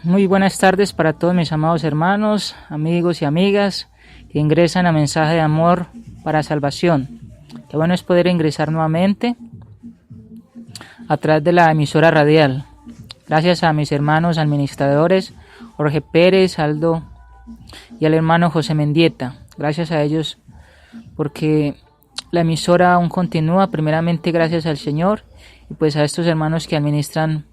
Muy buenas tardes para todos mis amados hermanos, amigos y amigas que ingresan a Mensaje de Amor para Salvación. Qué bueno es poder ingresar nuevamente a través de la emisora radial. Gracias a mis hermanos administradores Jorge Pérez, Aldo y al hermano José Mendieta. Gracias a ellos porque la emisora aún continúa, primeramente gracias al Señor y pues a estos hermanos que administran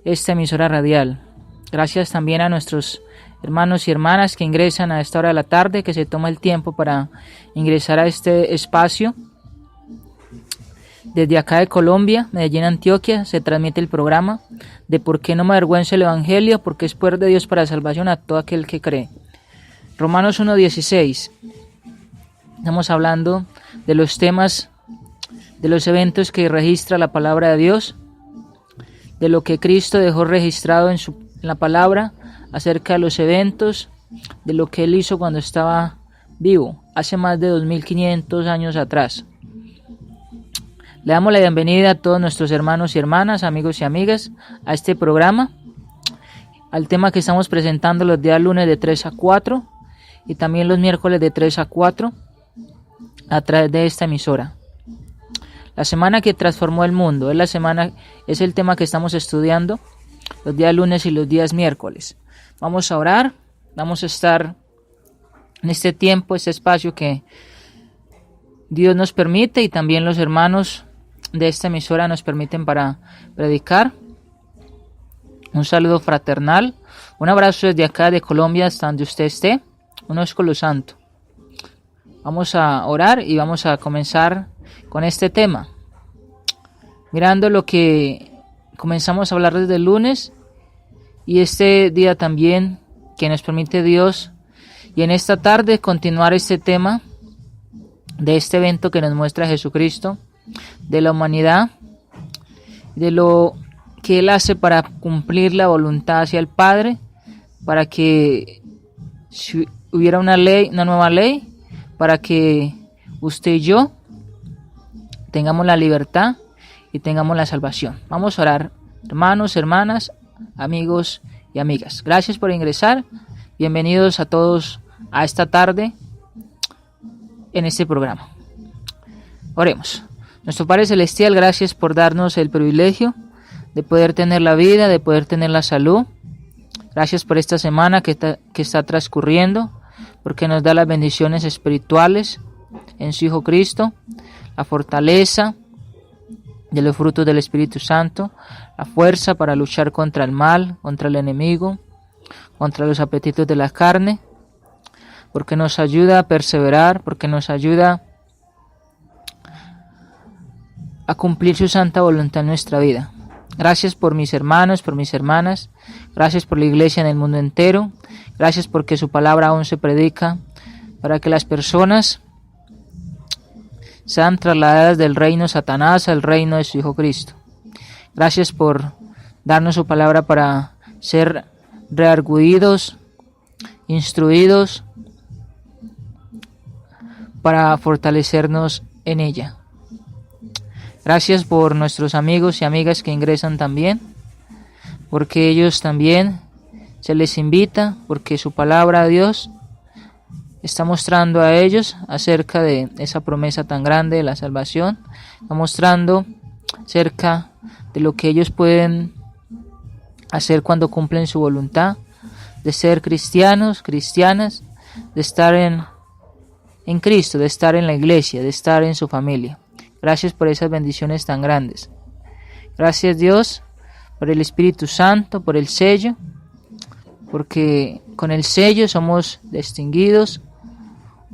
esta emisora radial. Gracias también a nuestros hermanos y hermanas que ingresan a esta hora de la tarde, que se toma el tiempo para ingresar a este espacio. Desde acá de Colombia, Medellín, Antioquia, se transmite el programa de ¿Por qué no me avergüenza el Evangelio? Porque es poder de Dios para salvación a todo aquel que cree. Romanos 1:16. Estamos hablando de los temas, de los eventos que registra la palabra de Dios, de lo que Cristo dejó registrado en la palabra acerca de los eventos, de lo que Él hizo cuando estaba vivo, hace más de 2500 años atrás. Le damos la bienvenida a todos nuestros hermanos y hermanas, amigos y amigas, a este programa, al tema que estamos presentando los días lunes de 3 a 4 y también los miércoles de 3 a 4 a través de esta emisora. La semana que transformó el mundo es el tema que estamos estudiando los días lunes y los días miércoles. Vamos a orar, vamos a estar en este tiempo, este espacio que Dios nos permite y también los hermanos de esta emisora nos permiten para predicar. Un saludo fraternal, un abrazo desde acá de Colombia hasta donde usted esté, un ósculo santo. Vamos a orar y vamos a comenzar con este tema. Mirando lo que comenzamos a hablar desde el lunes y este día también que nos permite Dios, y en esta tarde continuar este tema de este evento que nos muestra Jesucristo, de la humanidad, de lo que Él hace para cumplir la voluntad hacia el Padre, para que si hubiera una nueva ley, para que usted y yo tengamos la libertad y tengamos la salvación. Vamos a orar, hermanos, hermanas, amigos y amigas. Gracias por ingresar. Bienvenidos a todos a esta tarde en este programa. Oremos. Nuestro Padre Celestial, gracias por darnos el privilegio de poder tener la vida, de poder tener la salud. Gracias por esta semana que está transcurriendo, porque nos da las bendiciones espirituales en su Hijo Cristo, la fortaleza de los frutos del Espíritu Santo, la fuerza para luchar contra el mal, contra el enemigo, contra los apetitos de la carne, porque nos ayuda a perseverar, porque nos ayuda a cumplir su santa voluntad en nuestra vida. Gracias por mis hermanos, por mis hermanas, gracias por la iglesia en el mundo entero, gracias porque su palabra aún se predica para que las personas sean trasladadas del reino de Satanás al reino de su Hijo Cristo. Gracias por darnos su palabra para ser reargüidos, instruidos, para fortalecernos en ella. Gracias por nuestros amigos y amigas que ingresan también, porque ellos también se les invita, porque su palabra a Dios está mostrando a ellos acerca de esa promesa tan grande de la salvación, está mostrando acerca de lo que ellos pueden hacer cuando cumplen su voluntad, de ser cristianos, cristianas, de estar en Cristo, de estar en la iglesia, de estar en su familia. Gracias por esas bendiciones tan grandes. Gracias Dios por el Espíritu Santo, por el sello, porque con el sello somos distinguidos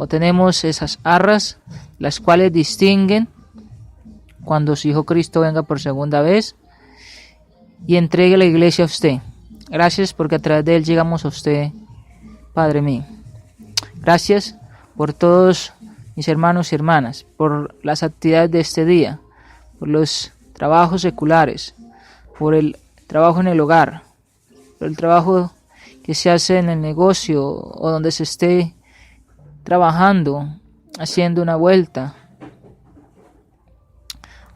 o tenemos esas arras, las cuales distinguen cuando su Hijo Cristo venga por segunda vez y entregue la iglesia a usted. Gracias porque a través de Él llegamos a usted, Padre mío. Gracias por todos mis hermanos y hermanas, por las actividades de este día, por los trabajos seculares, por el trabajo en el hogar, por el trabajo que se hace en el negocio o donde se esté trabajando, haciendo una vuelta,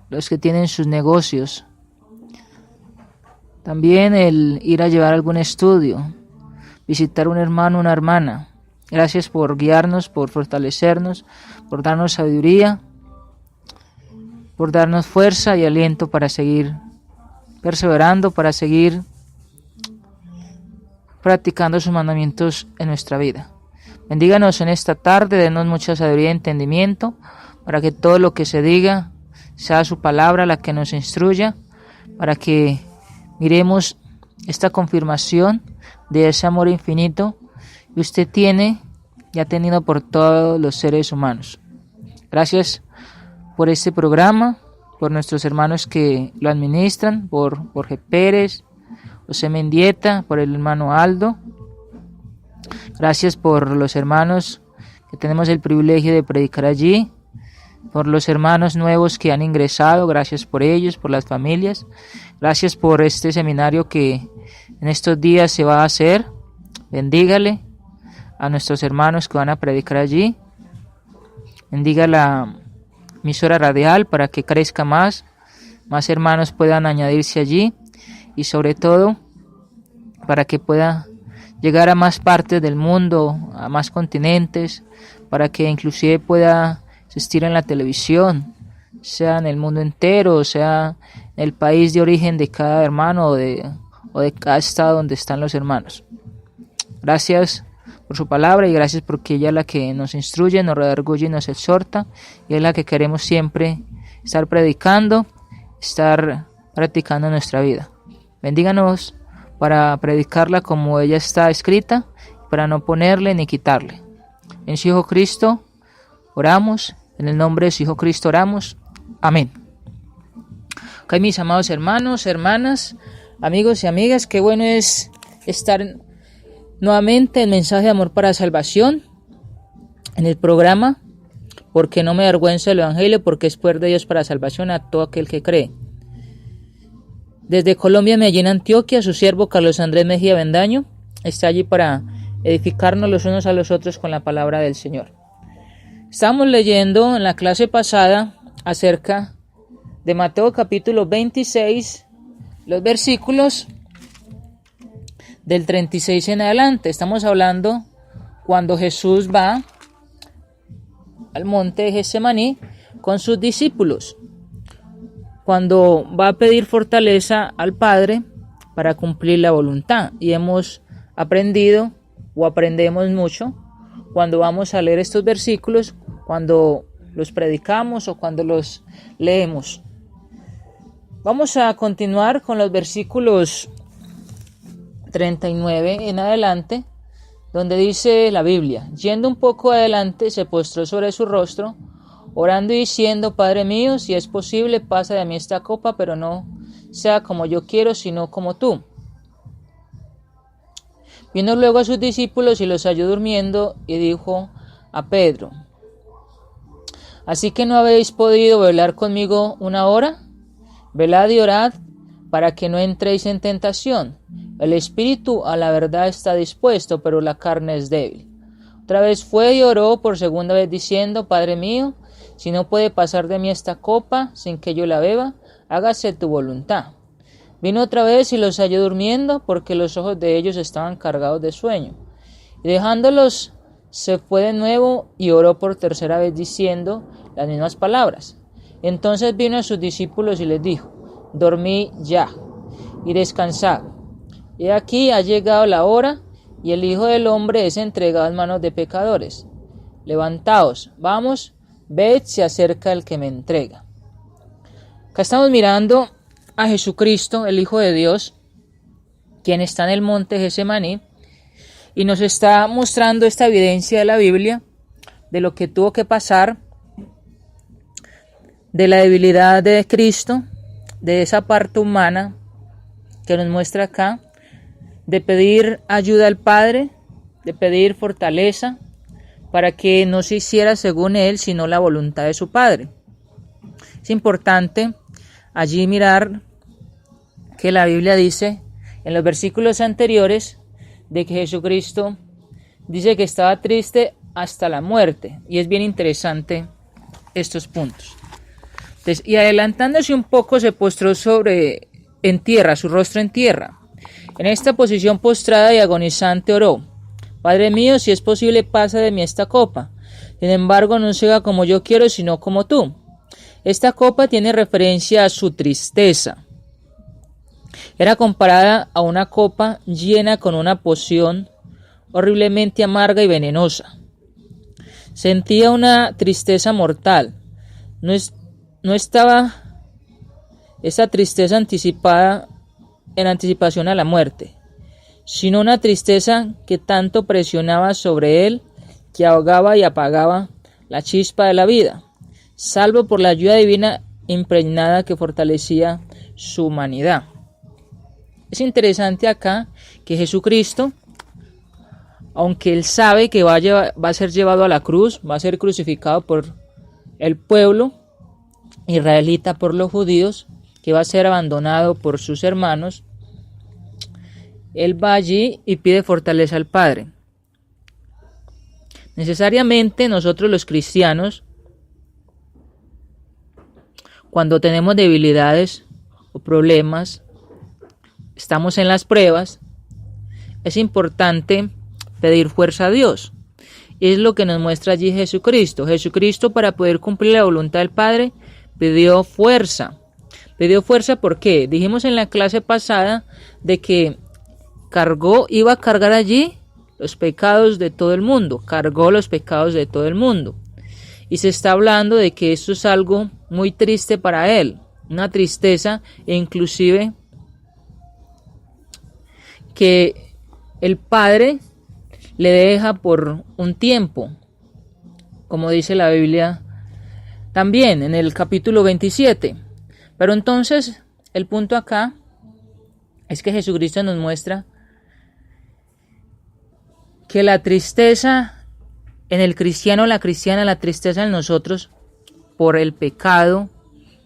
los que tienen sus negocios, También el ir a llevar algún estudio, visitar un hermano, una hermana. Gracias por guiarnos, por fortalecernos, por darnos sabiduría, por darnos fuerza y aliento para seguir perseverando, para seguir practicando sus mandamientos en nuestra vida. Bendíganos en esta tarde, denos mucha sabiduría y entendimiento para que todo lo que se diga sea su palabra la que nos instruya, para que miremos esta confirmación de ese amor infinito que usted tiene y ha tenido por todos los seres humanos. Gracias por este programa, por nuestros hermanos que lo administran, por Jorge Pérez, José Mendieta, por el hermano Aldo. Gracias por los hermanos que tenemos el privilegio de predicar allí, por los hermanos nuevos que han ingresado, gracias por ellos, por las familias. Gracias por este seminario que en estos días se va a hacer. Bendígale a nuestros hermanos que van a predicar allí. Bendiga la emisora radial para que crezca más hermanos puedan añadirse allí y sobre todo para que pueda llegar a más partes del mundo, a más continentes, para que inclusive pueda asistir en la televisión, sea en el mundo entero, sea en el país de origen de cada hermano o de cada estado donde están los hermanos. Gracias por su palabra y gracias porque ella es la que nos instruye, nos redarguye y nos exhorta, y es la que queremos siempre estar predicando, estar practicando en nuestra vida. Bendíganos para predicarla como ella está escrita, para no ponerle ni quitarle. En su Hijo Cristo oramos, en el nombre de su Hijo Cristo oramos. Amén. Ok, mis amados hermanos, hermanas, amigos y amigas, qué bueno es estar nuevamente en Mensaje de Amor para Salvación, en el programa Porque no me avergüenzo del Evangelio, porque es poder de Dios para salvación a todo aquel que cree. Desde Colombia, Medellín, Antioquia, su siervo Carlos Andrés Mejía Bendaño está allí para edificarnos los unos a los otros con la palabra del Señor. Estamos leyendo en la clase pasada acerca de Mateo capítulo 26, los versículos del 36 en adelante. Estamos hablando cuando Jesús va al monte de Getsemaní con sus discípulos, cuando va a pedir fortaleza al Padre para cumplir la voluntad. Y hemos aprendido o aprendemos mucho cuando vamos a leer estos versículos, cuando los predicamos o cuando los leemos. Vamos a continuar con los versículos 39 en adelante, donde dice la Biblia: yendo un poco adelante, se postró sobre su rostro, orando y diciendo: Padre mío, si es posible, pasa de mí esta copa, pero no sea como yo quiero, sino como tú. Vino luego a sus discípulos y los halló durmiendo, y dijo a Pedro: ¿así que no habéis podido velar conmigo una hora? Velad y orad, para que no entréis en tentación. El espíritu a la verdad está dispuesto, pero la carne es débil. Otra vez fue y oró por segunda vez diciendo: Padre mío, si no puede pasar de mí esta copa sin que yo la beba, hágase tu voluntad. Vino otra vez y los halló durmiendo, porque los ojos de ellos estaban cargados de sueño. Y dejándolos, se fue de nuevo y oró por tercera vez diciendo las mismas palabras. Entonces vino a sus discípulos y les dijo: dormid ya y descansad. He aquí ha llegado la hora, y el Hijo del Hombre es entregado en manos de pecadores. Levantaos, vamos, ved, se acerca el que me entrega. Acá estamos mirando a Jesucristo, el Hijo de Dios, quien está en el monte Getsemaní, y nos está mostrando esta evidencia de la Biblia, de lo que tuvo que pasar, de la debilidad de Cristo, de esa parte humana que nos muestra acá, de pedir ayuda al Padre, de pedir fortaleza, para que no se hiciera según Él, sino la voluntad de su Padre. Es importante allí mirar que la Biblia dice, en los versículos anteriores, de que Jesucristo dice que estaba triste hasta la muerte, y es bien interesante estos puntos. Entonces, y adelantándose un poco, se postró sobre en tierra, su rostro en tierra. En esta posición postrada y agonizante oró: Padre mío, si es posible, pasa de mí esta copa. Sin embargo, no se haga como yo quiero, sino como tú. Esta copa tiene referencia a su tristeza. Era comparada a una copa llena con una poción horriblemente amarga y venenosa. Sentía una tristeza mortal. No estaba esa tristeza anticipada en anticipación a la muerte, sino una tristeza que tanto presionaba sobre él que ahogaba y apagaba la chispa de la vida, salvo por la ayuda divina impregnada que fortalecía su humanidad. Es interesante acá que Jesucristo, aunque él sabe que va a ser llevado a la cruz, va a ser crucificado por el pueblo israelita, por los judíos, que va a ser abandonado por sus hermanos, él va allí y pide fortaleza al Padre. Necesariamente nosotros los cristianos, cuando tenemos debilidades o problemas, estamos en las pruebas, es importante pedir fuerza a Dios. Es lo que nos muestra allí Jesucristo. Jesucristo, para poder cumplir la voluntad del Padre, pidió fuerza. Pidió fuerza, ¿por qué? Dijimos en la clase pasada de que iba a cargar allí los pecados de todo el mundo. Cargó los pecados de todo el mundo. Y se está hablando de que esto es algo muy triste para él. Una tristeza, e inclusive que el Padre le deja por un tiempo, como dice la Biblia también en el capítulo 27. Pero entonces el punto acá es que Jesucristo nos muestra que la tristeza en el cristiano, la cristiana, la tristeza en nosotros por el pecado,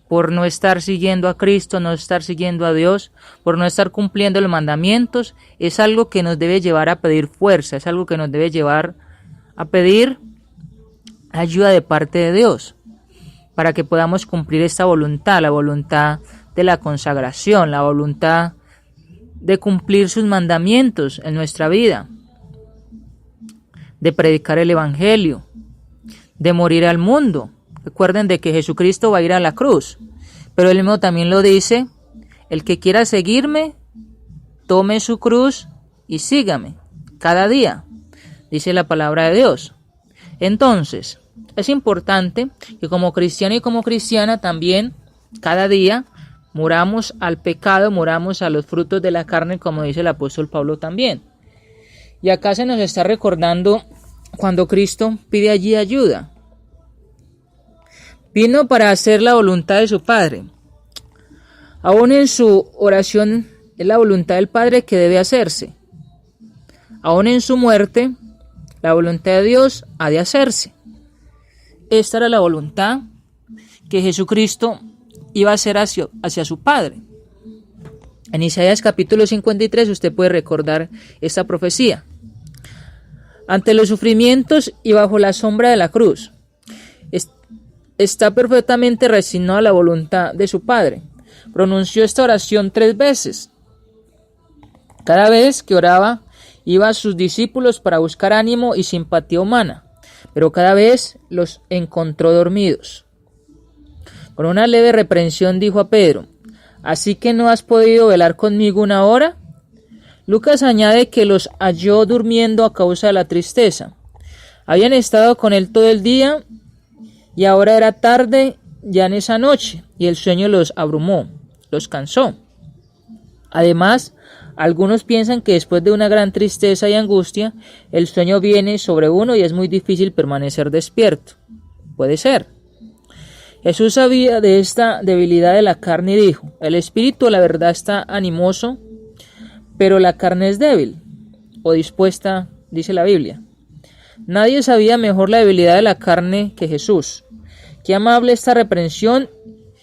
por no estar siguiendo a Cristo, no estar siguiendo a Dios, por no estar cumpliendo los mandamientos, es algo que nos debe llevar a pedir fuerza, es algo que nos debe llevar a pedir ayuda de parte de Dios, para que podamos cumplir esta voluntad, la voluntad de la consagración, la voluntad de cumplir sus mandamientos en nuestra vida, de predicar el Evangelio, de morir al mundo. Recuerden de que Jesucristo va a ir a la cruz, pero él mismo también lo dice: el que quiera seguirme, tome su cruz y sígame cada día, dice la palabra de Dios. Entonces, es importante que como cristiano y como cristiana también cada día muramos al pecado, muramos a los frutos de la carne, como dice el apóstol Pablo también. Y acá se nos está recordando cuando Cristo pide allí ayuda. Vino para hacer la voluntad de su Padre. Aún en su oración es la voluntad del Padre que debe hacerse. Aún en su muerte, la voluntad de Dios ha de hacerse. Esta era la voluntad que Jesucristo iba a hacer hacia su Padre. En Isaías capítulo 53 usted puede recordar esta profecía. Ante los sufrimientos y bajo la sombra de la cruz, está perfectamente resignado a la voluntad de su Padre. Pronunció esta oración 3 veces. Cada vez que oraba, iba a sus discípulos para buscar ánimo y simpatía humana, pero cada vez los encontró dormidos. Con una leve reprensión dijo a Pedro: ¿así que no has podido velar conmigo una hora? Lucas añade que los halló durmiendo a causa de la tristeza. Habían estado con él todo el día y ahora era tarde ya en esa noche, y el sueño los abrumó, los cansó. Además, algunos piensan que después de una gran tristeza y angustia, el sueño viene sobre uno y es muy difícil permanecer despierto. Puede ser. Jesús sabía de esta debilidad de la carne y dijo: el espíritu, la verdad, está animoso, pero la carne es débil o dispuesta, dice la Biblia. Nadie sabía mejor la debilidad de la carne que Jesús. Qué amable esta reprensión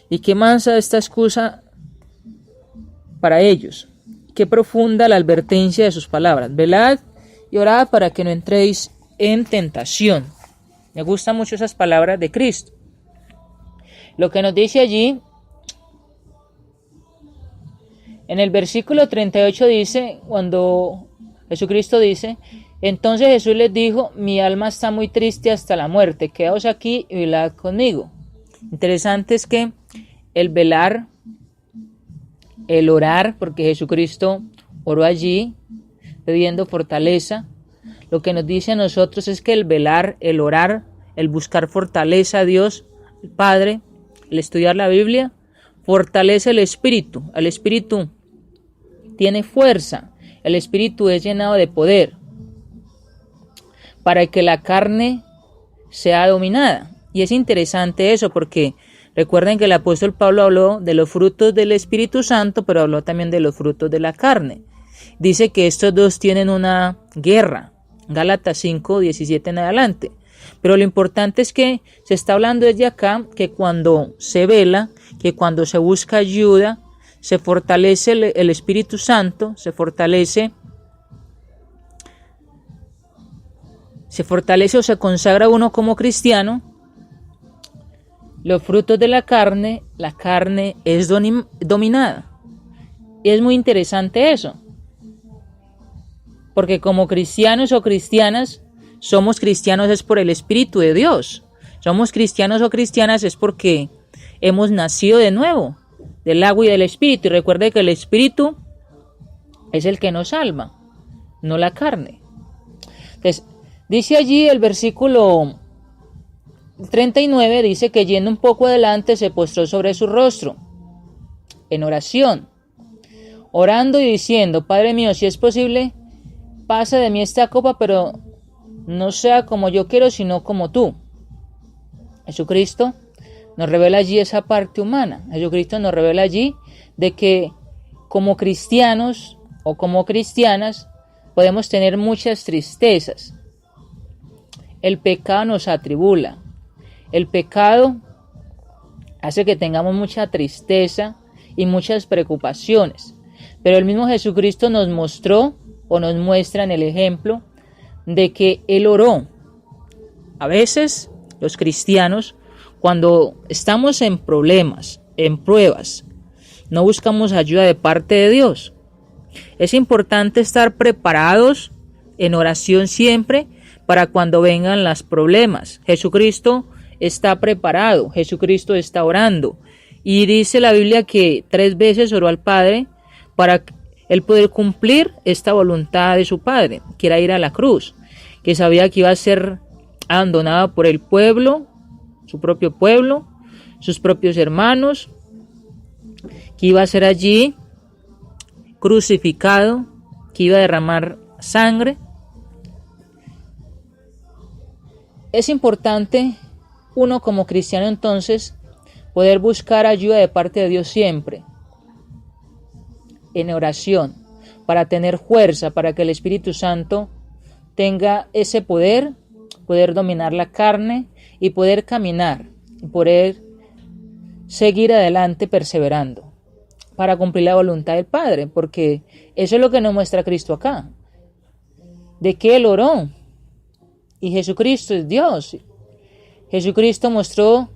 y qué mansa esta excusa para ellos. Qué profunda la advertencia de sus palabras. Velad y orad para que no entréis en tentación. Me gustan mucho esas palabras de Cristo. Lo que nos dice allí En el versículo 38 dice, cuando Jesucristo dice, entonces Jesús les dijo, mi alma está muy triste hasta la muerte, quedaos aquí y velad conmigo. Interesante es que el velar, el orar, porque Jesucristo oró allí, pidiendo fortaleza, lo que nos dice a nosotros es que el velar, el orar, el buscar fortaleza a Dios, el Padre, el estudiar la Biblia, fortalece el espíritu tiene fuerza, el espíritu es llenado de poder, para que la carne sea dominada. Y es interesante eso porque recuerden que el apóstol Pablo habló de los frutos del Espíritu Santo, pero habló también de los frutos de la carne. Dice que estos dos tienen una guerra, Gálatas 5, 17 en adelante. Pero lo importante es que se está hablando desde acá que cuando se vela, que cuando se busca ayuda, se fortalece el Espíritu Santo, se fortalece o se consagra uno como cristiano. Los frutos de la carne es dominada. Y es muy interesante eso. Porque como cristianos o cristianas, somos cristianos es por el Espíritu de Dios. Somos cristianos o cristianas es porque hemos nacido de nuevo, del agua y del Espíritu. Y recuerde que el Espíritu es el que nos salva, no la carne. Entonces, dice allí el versículo 39, dice que yendo un poco adelante se postró sobre su rostro, en oración, orando y diciendo, Padre mío, si es posible, pasa de mí esta copa, pero no sea como yo quiero, sino como tú. Jesucristo nos revela allí esa parte humana. Jesucristo nos revela allí de que como cristianos o como cristianas podemos tener muchas tristezas. El pecado nos atribula. El pecado hace que tengamos mucha tristeza y muchas preocupaciones. Pero el mismo Jesucristo nos mostró o nos muestra en el ejemplo de que Él oró. A veces los cristianos, cuando estamos en problemas, en pruebas, no buscamos ayuda de parte de Dios. Es importante estar preparados en oración siempre para cuando vengan los problemas. Jesucristo está preparado, Jesucristo está orando. Y dice la Biblia que 3 veces oró al Padre para Él poder cumplir esta voluntad de su Padre, que era ir a la cruz, que sabía que iba a ser abandonado por el pueblo, su propio pueblo, sus propios hermanos, que iba a ser allí crucificado, que iba a derramar sangre. Es importante uno como cristiano entonces poder buscar ayuda de parte de Dios siempre, en oración, para tener fuerza, para que el Espíritu Santo tenga ese poder dominar la carne y poder caminar, y poder seguir adelante perseverando para cumplir la voluntad del Padre, porque eso es lo que nos muestra Cristo acá, de que Él oró, y Jesucristo es Dios. Jesucristo mostró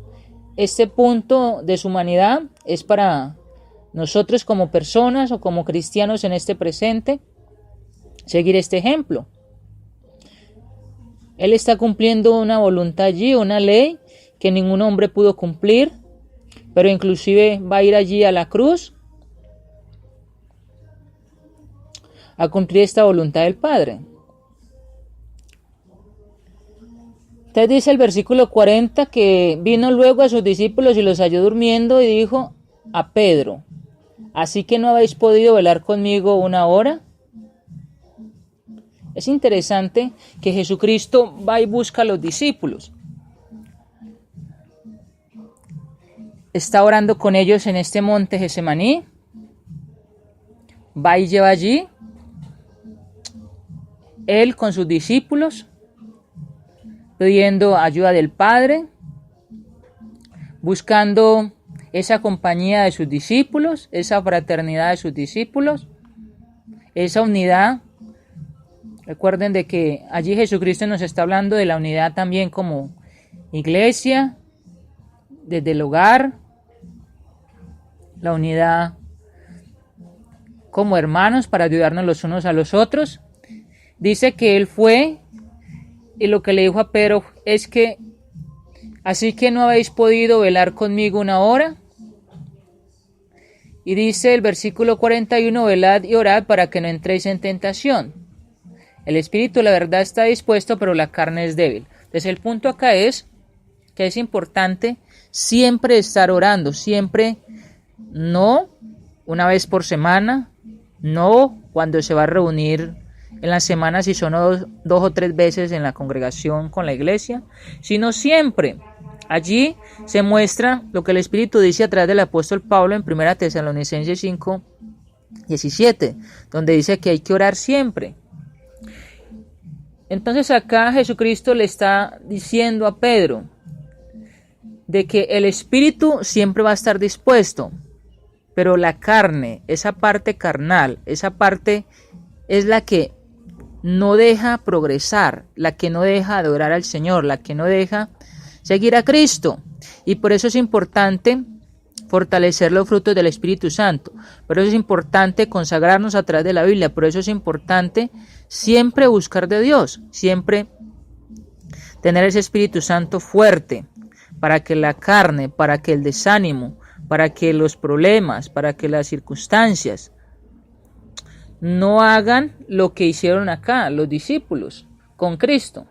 este punto de su humanidad, es para nosotros como personas o como cristianos en este presente, seguir este ejemplo. Él está cumpliendo una voluntad allí, una ley que ningún hombre pudo cumplir, pero inclusive va a ir allí a la cruz a cumplir esta voluntad del Padre. Entonces dice el versículo 40 que vino luego a sus discípulos y los halló durmiendo y dijo a Pedro, ¿así que no habéis podido velar conmigo 1 hora? Es interesante que Jesucristo va y busca a los discípulos. Está orando con ellos en este monte Getsemaní. Va y lleva allí Él con sus discípulos, pidiendo ayuda del Padre, buscando esa compañía de sus discípulos, esa fraternidad de sus discípulos, esa unidad. Recuerden de que allí Jesucristo nos está hablando de la unidad también como iglesia, desde el hogar, la unidad como hermanos para ayudarnos los unos a los otros. Dice que él fue y lo que le dijo a Pedro es que así que no habéis podido velar conmigo una hora. Y dice el versículo 41, velad y orad para que no entréis en tentación. El espíritu, la verdad, está dispuesto, pero la carne es débil. Entonces el punto acá es que es importante siempre estar orando, siempre, no una vez por semana, no cuando se va a reunir en la semana si son dos o tres veces en la congregación con la iglesia, sino siempre. Allí se muestra lo que el Espíritu dice a través del apóstol Pablo en 1 Tesalonicenses 5:17, donde dice que hay que orar siempre. Entonces acá Jesucristo le está diciendo a Pedro de que el Espíritu siempre va a estar dispuesto, pero la carne, esa parte carnal, esa parte es la que no deja progresar, la que no deja adorar al Señor, la que no deja seguir a Cristo. Y por eso es importante fortalecer los frutos del Espíritu Santo. Por eso es importante consagrarnos a través de la Biblia. Por eso es importante siempre buscar de Dios, siempre tener ese Espíritu Santo fuerte, para que la carne, para que el desánimo, para que los problemas, para que las circunstancias no hagan lo que hicieron acá los discípulos con Cristo,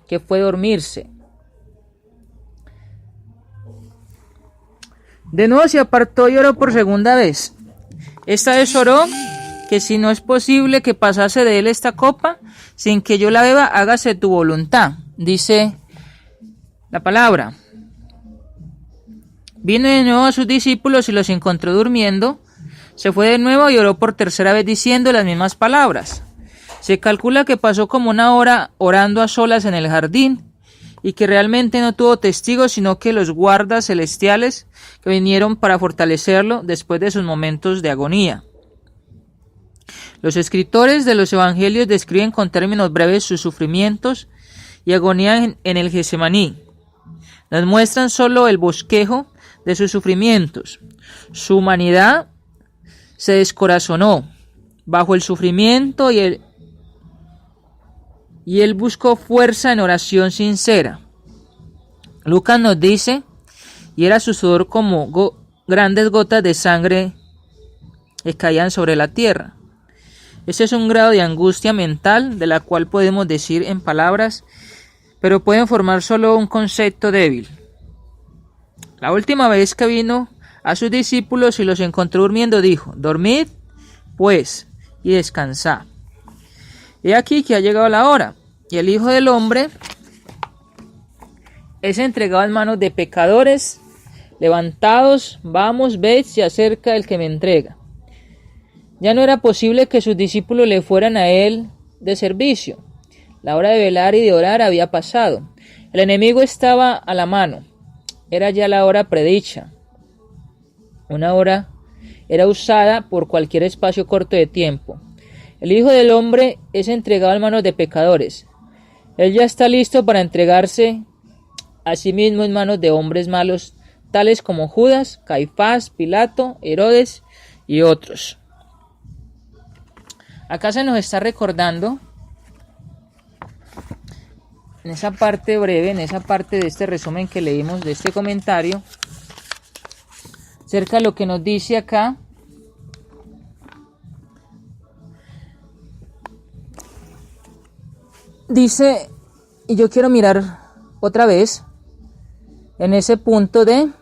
que fue dormirse. De nuevo se apartó y oró por segunda vez. Esta vez oró que si no es posible que pasase de él esta copa, sin que yo la beba, hágase tu voluntad. Dice la palabra. Vino de nuevo a sus discípulos y los encontró durmiendo. Se fue de nuevo y oró por tercera vez diciendo las mismas palabras. Se calcula que pasó como una hora orando a solas en el jardín y que realmente no tuvo testigos, sino que los guardas celestiales que vinieron para fortalecerlo después de sus momentos de agonía. Los escritores de los evangelios describen con términos breves sus sufrimientos y agonía en el Getsemaní. Nos muestran solo el bosquejo de sus sufrimientos. Su humanidad se descorazonó bajo el sufrimiento y él buscó fuerza en oración sincera. Lucas nos dice, y era su sudor como grandes gotas de sangre que caían sobre la tierra. Ese es un grado de angustia mental de la cual podemos decir en palabras, pero pueden formar solo un concepto débil. La última vez que vino a sus discípulos y los encontró durmiendo, dijo, dormid, pues, y descansad. He aquí que ha llegado la hora, y el Hijo del Hombre es entregado en manos de pecadores. Levantados, vamos, ved, se acerca el que me entrega. Ya no era posible que sus discípulos le fueran a él de servicio. La hora de velar y de orar había pasado. El enemigo estaba a la mano. Era ya la hora predicha. Una hora era usada por cualquier espacio corto de tiempo. El Hijo del Hombre es entregado en manos de pecadores. Él ya está listo para entregarse a sí mismo en manos de hombres malos, tales como Judas, Caifás, Pilato, Herodes y otros. Acá se nos está recordando, en esa parte breve, en esa parte de este resumen que leímos, de este comentario, acerca de lo que nos dice acá. Dice, y yo quiero mirar otra vez en ese punto de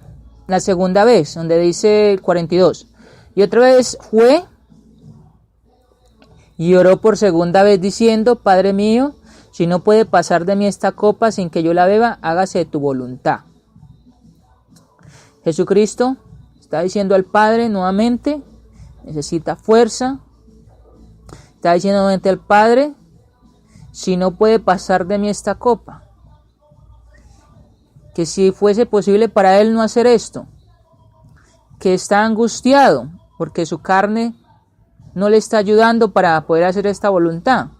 la segunda vez, donde dice el 42. Y otra vez fue y oró por segunda vez diciendo, Padre mío, si no puede pasar de mí esta copa sin que yo la beba, hágase tu voluntad. Jesucristo está diciendo al Padre nuevamente, necesita fuerza. Está diciendo nuevamente al Padre, si no puede pasar de mí esta copa, que si fuese posible para él no hacer esto, que está angustiado porque su carne no le está ayudando para poder hacer esta voluntad,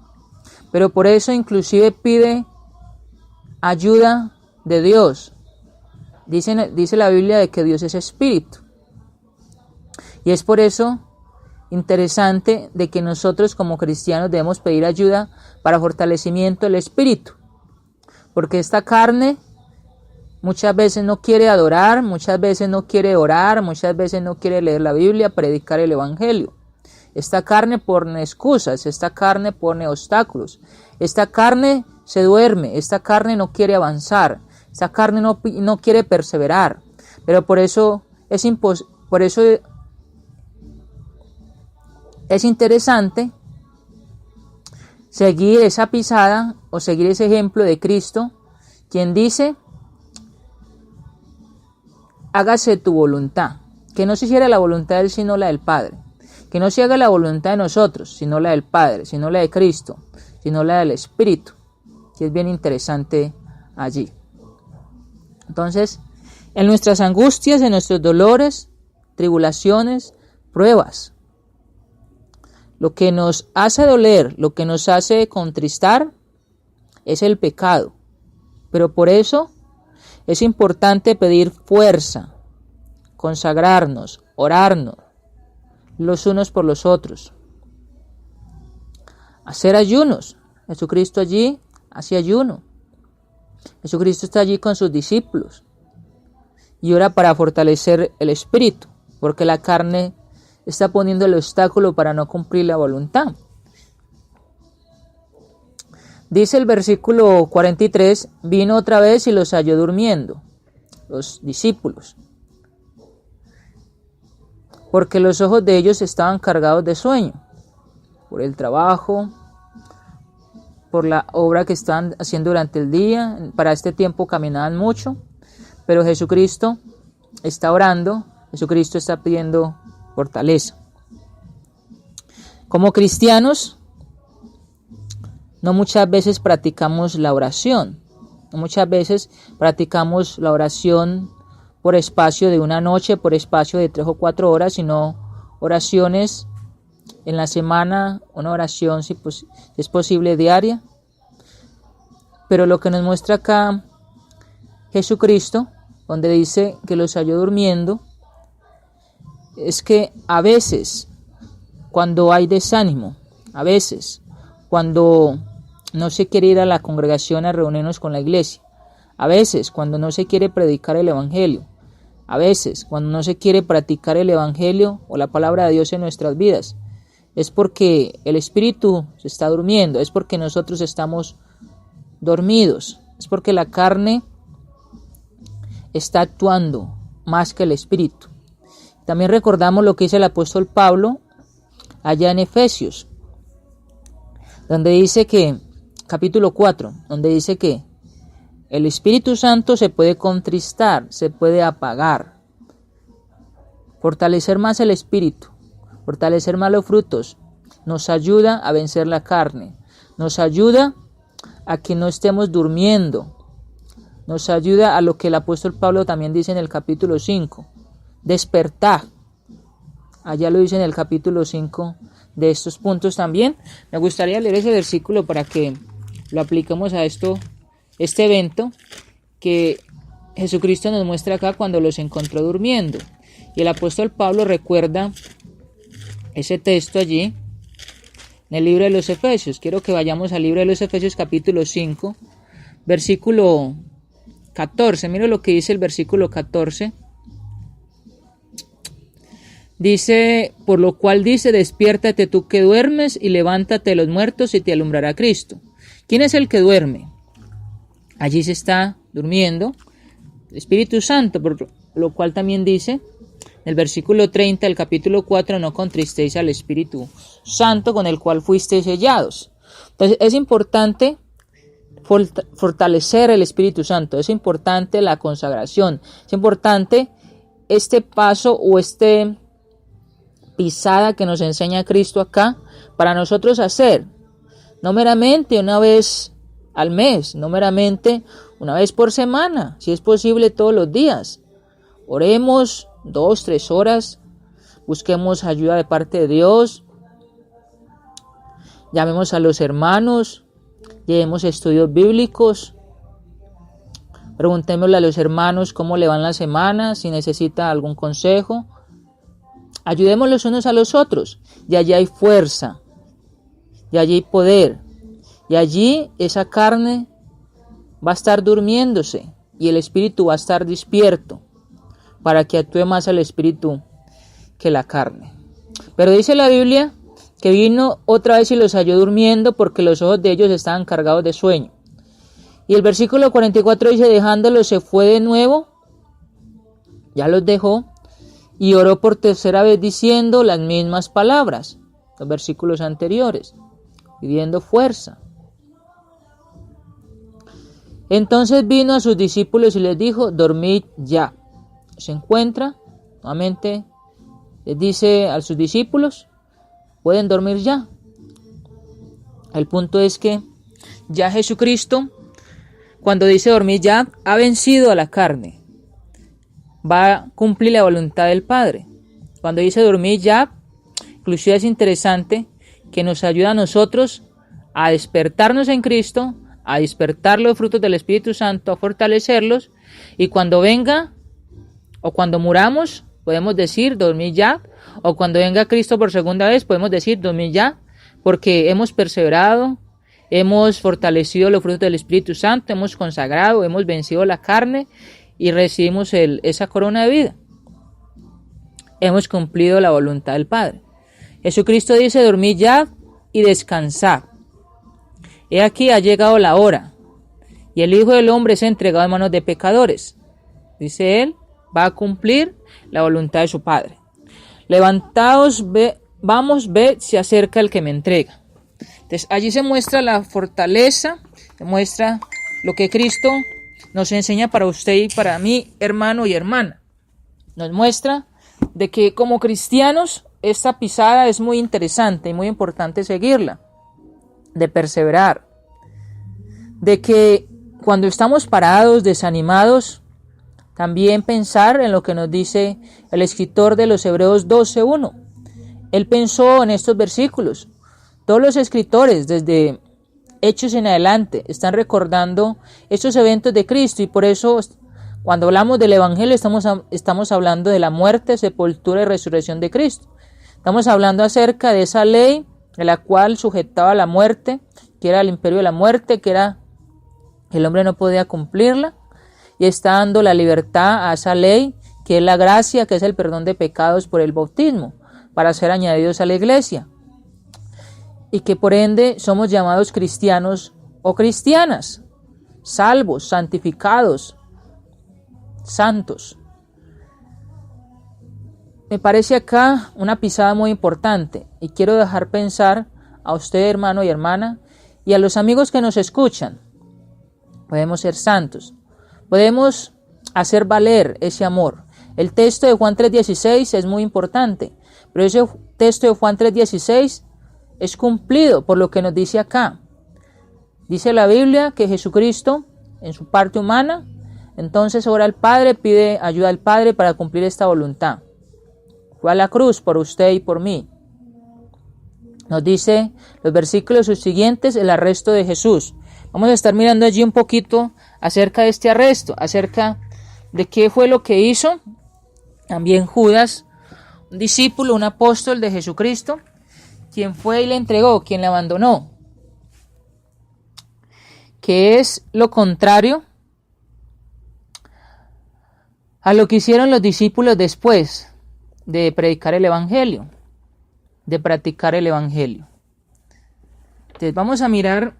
pero por eso inclusive pide ayuda de Dios. Dice la Biblia de que Dios es espíritu, y es por eso interesante de que nosotros como cristianos debemos pedir ayuda para fortalecimiento del espíritu, porque esta carne muchas veces no quiere adorar, muchas veces no quiere orar, muchas veces no quiere leer la Biblia, predicar el Evangelio. Esta carne pone excusas, esta carne pone obstáculos, esta carne se duerme, esta carne no quiere avanzar, esta carne no quiere perseverar. Pero por eso es interesante seguir esa pisada o seguir ese ejemplo de Cristo, quien dice: hágase tu voluntad, que no se hiciera la voluntad de él sino la del Padre, que no se haga la voluntad de nosotros sino la del Padre, sino la de Cristo, sino la del Espíritu, que es bien interesante allí. Entonces, en nuestras angustias, en nuestros dolores, tribulaciones, pruebas, lo que nos hace doler, lo que nos hace contristar es el pecado, pero por eso es importante pedir fuerza, consagrarnos, orarnos los unos por los otros, hacer ayunos. Jesucristo allí hace ayuno. Jesucristo está allí con sus discípulos y ora para fortalecer el espíritu, porque la carne está poniendo el obstáculo para no cumplir la voluntad. Dice el versículo 43, vino otra vez y los halló durmiendo, los discípulos, porque los ojos de ellos estaban cargados de sueño, por el trabajo, por la obra que estaban haciendo durante el día. Para este tiempo caminaban mucho, pero Jesucristo está orando, Jesucristo está pidiendo fortaleza. Como cristianos, no muchas veces practicamos la oración, no muchas veces practicamos la oración por espacio de una noche, por espacio de 3 o 4 horas, sino oraciones en la semana, una oración si es posible diaria. Pero lo que nos muestra acá Jesucristo, donde dice que los halló durmiendo, es que a veces cuando hay desánimo, a veces cuando no se quiere ir a la congregación a reunirnos con la iglesia, a veces cuando no se quiere predicar el Evangelio, a veces cuando no se quiere practicar el Evangelio o la palabra de Dios en nuestras vidas, es porque el espíritu se está durmiendo, es porque nosotros estamos dormidos, es porque la carne está actuando más que el espíritu. También recordamos lo que dice el apóstol Pablo allá en Efesios, donde dice que, capítulo 4, donde dice que el Espíritu Santo se puede contristar, se puede apagar. Fortalecer más el espíritu, fortalecer más los frutos, nos ayuda a vencer la carne, nos ayuda a que no estemos durmiendo, nos ayuda a lo que el apóstol Pablo también dice en el capítulo 5, despertar. Allá lo dice en el capítulo 5 de estos puntos también. Me gustaría leer ese versículo para que lo apliquemos a este evento que Jesucristo nos muestra acá cuando los encontró durmiendo. Y el apóstol Pablo recuerda ese texto allí en el libro de los Efesios. Quiero que vayamos al libro de los Efesios capítulo 5, versículo 14. Mira lo que dice el versículo 14. Dice, por lo cual dice, despiértate tú que duermes y levántate de los muertos y te alumbrará Cristo. ¿Quién es el que duerme? Allí se está durmiendo el Espíritu Santo, por lo cual también dice en el versículo 30 del capítulo 4, no contristéis al Espíritu Santo con el cual fuisteis sellados. Entonces es importante fortalecer el Espíritu Santo, es importante la consagración, es importante este paso o pisada que nos enseña Cristo acá para nosotros hacer, no meramente una vez al mes, no meramente una vez por semana, si es posible todos los días. Oremos 2, 3 horas, busquemos ayuda de parte de Dios, llamemos a los hermanos, llevemos estudios bíblicos, preguntémosle a los hermanos cómo le van la semana, si necesita algún consejo. Ayudemos los unos a los otros. Y allí hay fuerza. Y allí hay poder. Y allí esa carne va a estar durmiéndose. Y el espíritu va a estar despierto. Para que actúe más el espíritu que la carne. Pero dice la Biblia que vino otra vez y los halló durmiendo porque los ojos de ellos estaban cargados de sueño. Y el versículo 44 dice, dejándolos se fue de nuevo, ya los dejó, y oró por tercera vez diciendo las mismas palabras, los versículos anteriores, pidiendo fuerza. Entonces vino a sus discípulos y les dijo, dormid ya. Se encuentra, nuevamente les dice a sus discípulos, pueden dormir ya. El punto es que ya Jesucristo, cuando dice dormir ya, ha vencido a la carne. Va a cumplir la voluntad del Padre. Cuando dice dormir ya, inclusive es interesante que nos ayuda a nosotros a despertarnos en Cristo, a despertar los frutos del Espíritu Santo, a fortalecerlos, y cuando venga o cuando muramos podemos decir dormir ya, o cuando venga Cristo por segunda vez podemos decir dormir ya, porque hemos perseverado, hemos fortalecido los frutos del Espíritu Santo, hemos consagrado, hemos vencido la carne y recibimos esa corona de vida. Hemos cumplido la voluntad del Padre. Jesucristo dice dormid ya y descansad. He aquí ha llegado la hora y el Hijo del Hombre es entregado en manos de pecadores. Dice él, va a cumplir la voluntad de su Padre. Levantaos, vamos, ved, se acerca el que me entrega. Entonces allí se muestra la fortaleza, se muestra lo que Cristo nos enseña para usted y para mí, hermano y hermana. Nos muestra de que como cristianos esta pisada es muy interesante y muy importante seguirla, de perseverar, de que cuando estamos parados, desanimados, también pensar en lo que nos dice el escritor de los Hebreos 12:1. Él pensó en estos versículos. Todos los escritores, desde Hechos en adelante, están recordando estos eventos de Cristo, y por eso cuando hablamos del Evangelio estamos hablando de la muerte, sepultura y resurrección de Cristo. Estamos hablando acerca de esa ley de la cual sujetaba la muerte, que era el imperio de la muerte, que era el hombre no podía cumplirla, y está dando la libertad a esa ley, que es la gracia, que es el perdón de pecados por el bautismo, para ser añadidos a la iglesia. Y que por ende somos llamados cristianos o cristianas, salvos, santificados, santos. Me parece acá una pisada muy importante y quiero dejar pensar a usted, hermano y hermana, y a los amigos que nos escuchan. Podemos ser santos, podemos hacer valer ese amor. El texto de Juan 3:16 es muy importante, pero ese texto de Juan 3:16 es cumplido por lo que nos dice acá. Dice la Biblia que Jesucristo, en su parte humana, entonces ora al Padre, pide ayuda al Padre para cumplir esta voluntad. Fue a la cruz por usted y por mí. Nos dice los versículos subsiguientes el arresto de Jesús. Vamos a estar mirando allí un poquito acerca de este arresto, acerca de qué fue lo que hizo también Judas, un discípulo, un apóstol de Jesucristo, quien fue y le entregó, quien le abandonó, que es lo contrario a lo que hicieron los discípulos después de predicar el Evangelio, de practicar el Evangelio. Entonces vamos a mirar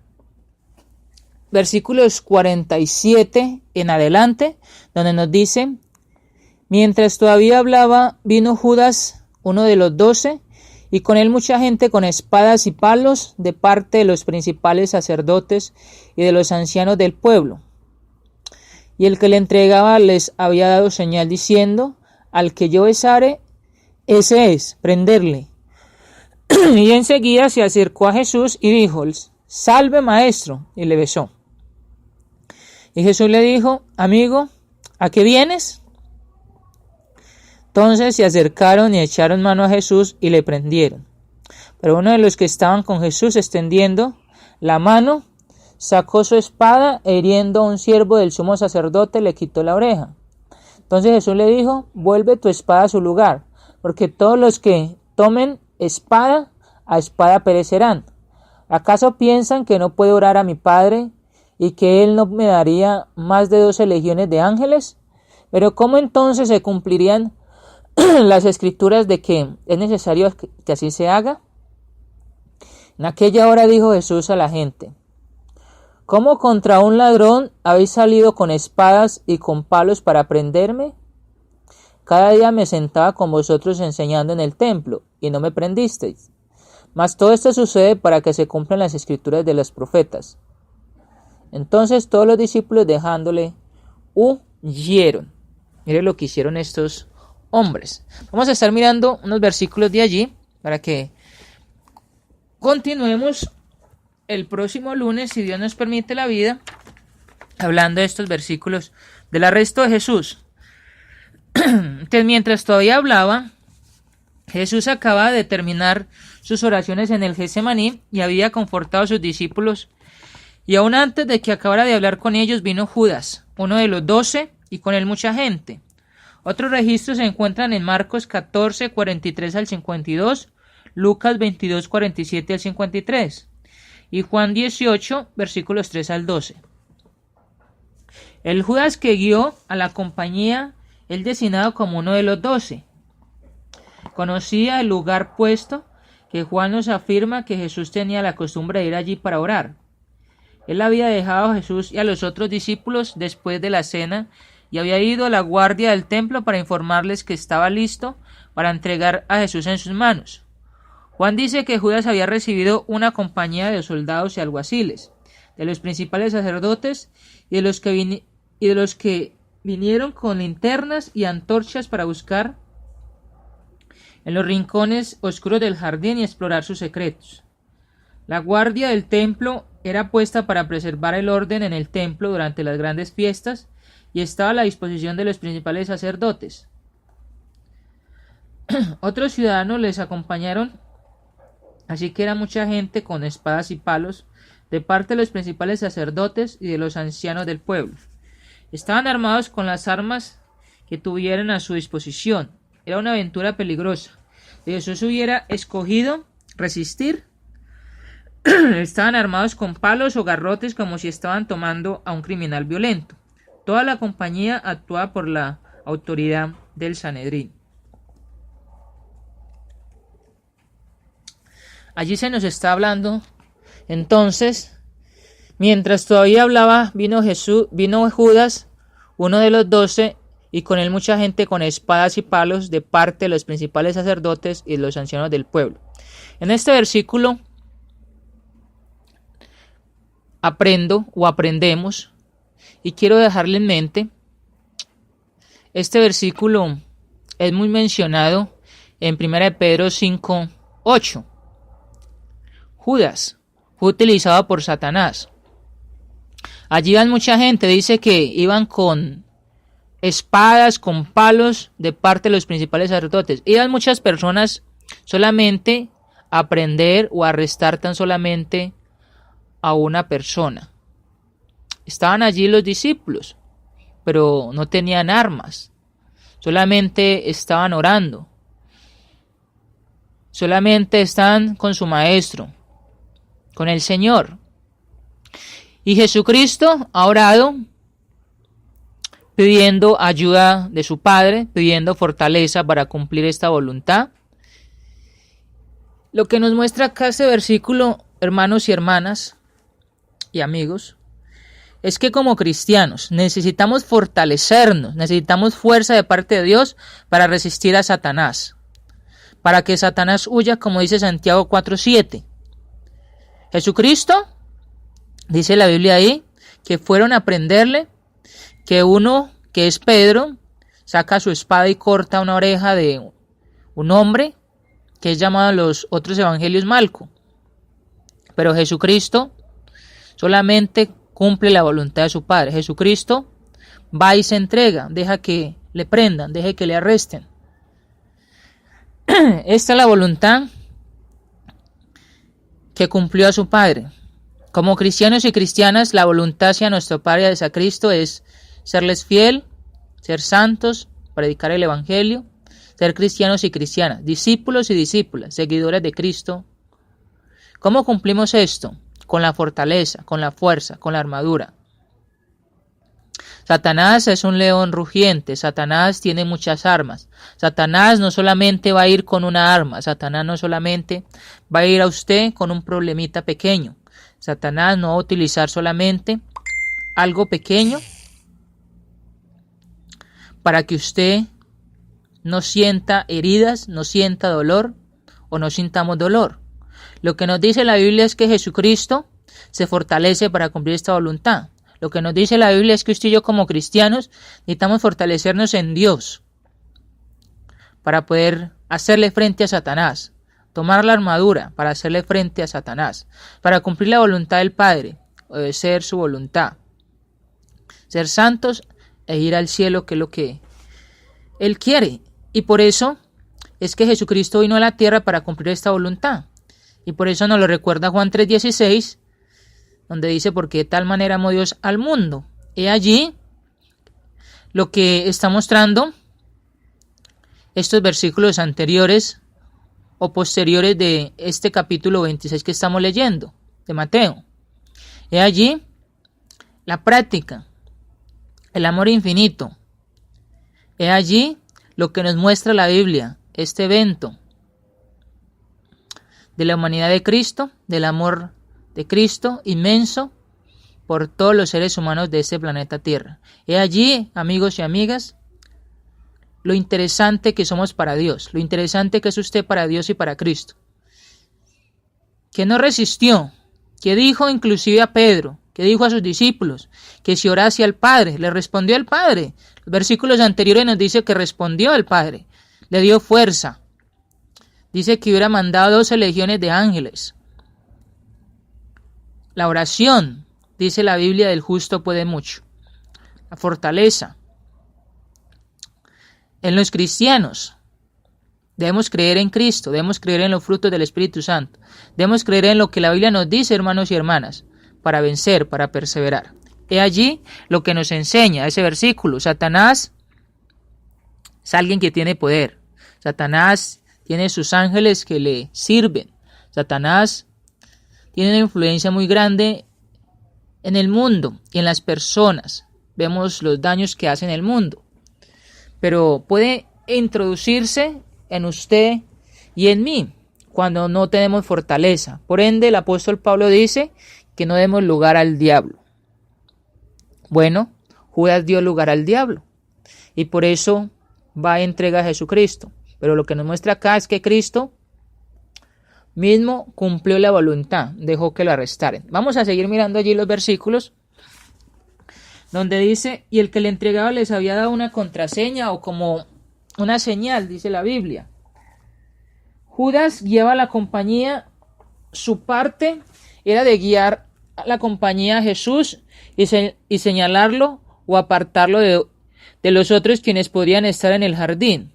versículos 47 en adelante, donde nos dice: mientras todavía hablaba, vino Judas, uno de los 12, y con él mucha gente con espadas y palos de parte de los principales sacerdotes y de los ancianos del pueblo. Y el que le entregaba les había dado señal diciendo: al que yo besare, ese es, prenderle. Y enseguida se acercó a Jesús y dijo: salve, maestro, y le besó. Y Jesús le dijo: amigo, ¿a qué vienes? Entonces se acercaron y echaron mano a Jesús y le prendieron. Pero uno de los que estaban con Jesús, extendiendo la mano, sacó su espada e hiriendo a un siervo del sumo sacerdote le quitó la oreja. Entonces Jesús le dijo: vuelve tu espada a su lugar, porque todos los que tomen espada, a espada perecerán. ¿Acaso piensan que no puedo orar a mi Padre y que Él no me daría más de 12 legiones de ángeles? Pero ¿cómo entonces se cumplirían las escrituras de que es necesario que así se haga? En aquella hora dijo Jesús a la gente: ¿cómo contra un ladrón habéis salido con espadas y con palos para prenderme? Cada día me sentaba con vosotros enseñando en el templo, y no me prendisteis. Mas todo esto sucede para que se cumplan las escrituras de los profetas. Entonces todos los discípulos, dejándole, huyeron. Mire lo que hicieron estos hombres. Vamos a estar mirando unos versículos de allí para que continuemos el próximo lunes, si Dios nos permite la vida, hablando de estos versículos del arresto de Jesús. Entonces, mientras todavía hablaba, Jesús acababa de terminar sus oraciones en el Getsemaní y había confortado a sus discípulos. Y aún antes de que acabara de hablar con ellos, vino Judas, uno de los 12, y con él mucha gente. Otros registros se encuentran en Marcos 14, 43 al 52, Lucas 22, 47 al 53 y Juan 18, versículos 3 al 12. El Judas que guió a la compañía, él designado como uno de los 12, conocía el lugar puesto que Juan nos afirma que Jesús tenía la costumbre de ir allí para orar. Él había dejado a Jesús y a los otros discípulos después de la cena y había ido a la guardia del templo para informarles que estaba listo para entregar a Jesús en sus manos. Juan dice que Judas había recibido una compañía de soldados y alguaciles, de los principales sacerdotes y de los que vinieron con linternas y antorchas para buscar en los rincones oscuros del jardín y explorar sus secretos. La guardia del templo era puesta para preservar el orden en el templo durante las grandes fiestas y estaba a la disposición de los principales sacerdotes. Otros ciudadanos les acompañaron, así que era mucha gente con espadas y palos de parte de los principales sacerdotes y de los ancianos del pueblo. Estaban armados con las armas que tuvieran a su disposición. Era una aventura peligrosa. Si Jesús hubiera escogido resistir, estaban armados con palos o garrotes como si estaban tomando a un criminal violento. Toda la compañía actuaba por la autoridad del Sanedrín. Allí se nos está hablando, entonces, mientras todavía hablaba, vino Judas, uno de los 12, y con él mucha gente con espadas y palos de parte de los principales sacerdotes y los ancianos del pueblo. En este versículo aprendemos, y quiero dejarle en mente, este versículo es muy mencionado en 1 Pedro 5, 8. Judas fue utilizado por Satanás. Allí van mucha gente, dice que iban con espadas, con palos de parte de los principales sacerdotes. Iban muchas personas solamente a prender o a arrestar tan solamente a una persona. Estaban allí los discípulos, pero no tenían armas. Solamente estaban orando. Solamente están con su maestro, con el Señor. Y Jesucristo ha orado pidiendo ayuda de su Padre, pidiendo fortaleza para cumplir esta voluntad. Lo que nos muestra acá este versículo, hermanos y hermanas y amigos, es que como cristianos necesitamos fortalecernos, necesitamos fuerza de parte de Dios para resistir a Satanás, para que Satanás huya, como dice Santiago 4:7. Jesucristo, dice la Biblia ahí, que fueron a prenderle, que uno, que es Pedro, saca su espada y corta una oreja de un hombre que es llamado en los otros evangelios Malco. Pero Jesucristo solamente cumple la voluntad de su Padre. Jesucristo va y se entrega, deja que le prendan, deja que le arresten. Esta es la voluntad que cumplió a su Padre. Como cristianos y cristianas, la voluntad hacia nuestro Padre y hacia Cristo es serles fiel, ser santos, predicar el Evangelio, ser cristianos y cristianas, discípulos y discípulas, seguidores de Cristo. ¿Cómo cumplimos esto? Con la fortaleza, con la fuerza, con la armadura. Satanás es un león rugiente, Satanás tiene muchas armas. Satanás no solamente va a ir con una arma, Satanás no solamente va a ir a usted con un problemita pequeño. Satanás no va a utilizar solamente algo pequeño para que usted no sienta heridas, no sienta dolor o no sintamos dolor. Lo que nos dice la Biblia es que Jesucristo se fortalece para cumplir esta voluntad. Lo que nos dice la Biblia es que usted y yo como cristianos necesitamos fortalecernos en Dios para poder hacerle frente a Satanás, tomar la armadura para hacerle frente a Satanás, para cumplir la voluntad del Padre, obedecer su voluntad, ser santos e ir al cielo, que es lo que Él quiere. Y por eso es que Jesucristo vino a la tierra para cumplir esta voluntad. Y por eso nos lo recuerda Juan 3:16, donde dice, porque de tal manera amó Dios al mundo. He allí lo que está mostrando estos versículos anteriores o posteriores de este capítulo 26 que estamos leyendo, de Mateo. He allí la práctica, el amor infinito. He allí lo que nos muestra la Biblia, este evento de la humanidad de Cristo, del amor de Cristo inmenso por todos los seres humanos de este planeta Tierra. He allí, amigos y amigas, lo interesante que somos para Dios, lo interesante que es usted para Dios y para Cristo. Que no resistió, que dijo inclusive a Pedro, que dijo a sus discípulos, que si orase al Padre, le respondió al Padre. Los versículos anteriores nos dice que respondió al Padre, le dio fuerza. Dice que hubiera mandado 12 legiones de ángeles. La oración, dice la Biblia, del justo puede mucho. La fortaleza. En los cristianos debemos creer en Cristo, debemos creer en los frutos del Espíritu Santo, debemos creer en lo que la Biblia nos dice, hermanos y hermanas, para vencer, para perseverar. He allí lo que nos enseña ese versículo. Satanás es alguien que tiene poder. Satanás tiene sus ángeles que le sirven. Satanás tiene una influencia muy grande en el mundo y en las personas. Vemos los daños que hace en el mundo. Pero puede introducirse en usted y en mí cuando no tenemos fortaleza. Por ende, el apóstol Pablo dice que no demos lugar al diablo. Bueno, Judas dio lugar al diablo y por eso va a entregar a Jesucristo. Pero lo que nos muestra acá es que Cristo mismo cumplió la voluntad, dejó que lo arrestaran. Vamos a seguir mirando allí los versículos donde dice, y el que le entregaba les había dado una contraseña o como una señal, dice la Biblia. Judas guiaba a la compañía, su parte era de guiar a la compañía a Jesús y señalarlo o apartarlo de los otros quienes podían estar en el jardín.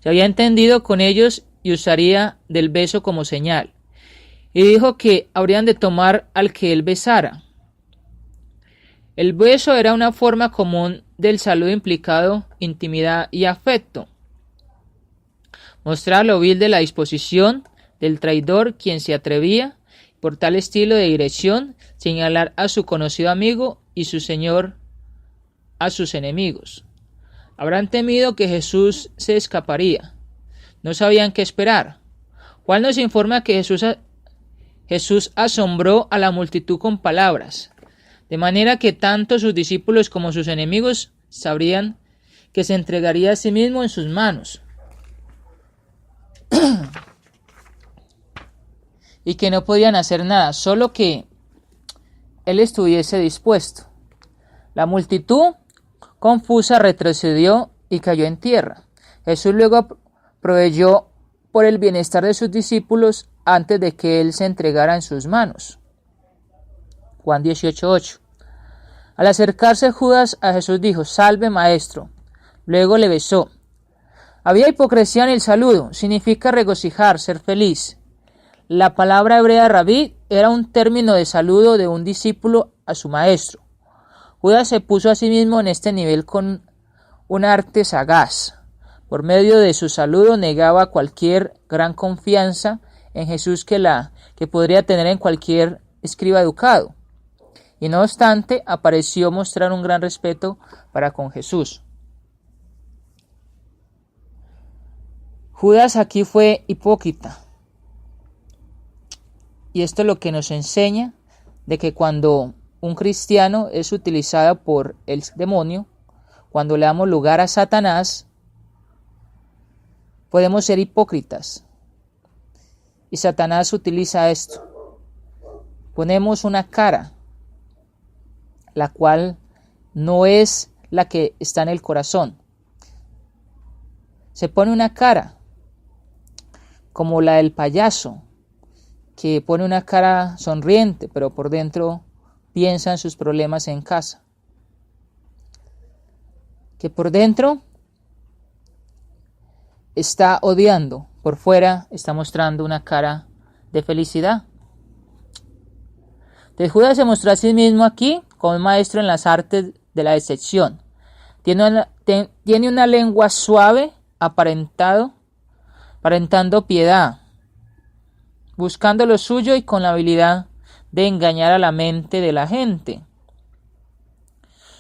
Se había entendido con ellos y usaría del beso como señal. Y dijo que habrían de tomar al que él besara. El beso era una forma común del saludo implicado intimidad y afecto. Mostrar lo vil de la disposición del traidor quien se atrevía, por tal estilo de dirección, señalar a su conocido amigo y su señor a sus enemigos. Habrán temido que Jesús se escaparía. No sabían qué esperar. Juan nos informa que Jesús asombró a la multitud con palabras, de manera que tanto sus discípulos como sus enemigos sabrían que se entregaría a sí mismo en sus manos y que no podían hacer nada, solo que él estuviese dispuesto. La multitud confusa retrocedió y cayó en tierra. Jesús luego proveyó por el bienestar de sus discípulos antes de que él se entregara en sus manos. Juan 18:8. Al acercarse Judas a Jesús dijo, salve maestro. Luego le besó. Había hipocresía en el saludo, significa regocijar, ser feliz. La palabra hebrea rabí era un término de saludo de un discípulo a su maestro. Judas se puso a sí mismo en este nivel con un arte sagaz Por medio de su saludo negaba cualquier gran confianza en Jesús que podría tener en cualquier escriba educado. Y no obstante, apareció mostrar un gran respeto para con Jesús. Judas aquí fue hipócrita. Y esto es lo que nos enseña de que cuando un cristiano es utilizado por el demonio, cuando le damos lugar a Satanás, podemos ser hipócritas. Y Satanás utiliza esto. Ponemos una cara, la cual no es la que está en el corazón. Se pone una cara, como la del payaso, que pone una cara sonriente, pero por dentro piensa en sus problemas en casa. Que por dentro está odiando, por fuera está mostrando una cara de felicidad. Entonces Judas se mostró a sí mismo aquí como un maestro en las artes de la decepción. Tiene una lengua suave, aparentando piedad, buscando lo suyo y con la habilidad de engañar a la mente de la gente.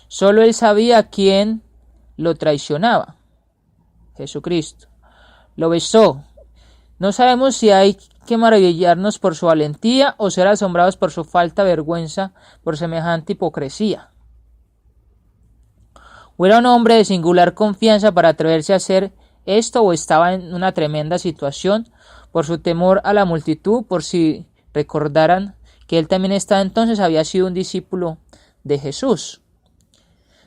Solo él sabía quién lo traicionaba, Jesucristo. Lo besó. No sabemos si hay que maravillarnos por su valentía o ser asombrados por su falta de vergüenza por semejante hipocresía. ¿O era un hombre de singular confianza para atreverse a hacer esto o estaba en una tremenda situación por su temor a la multitud? Por si recordaran que él también había sido un discípulo de Jesús.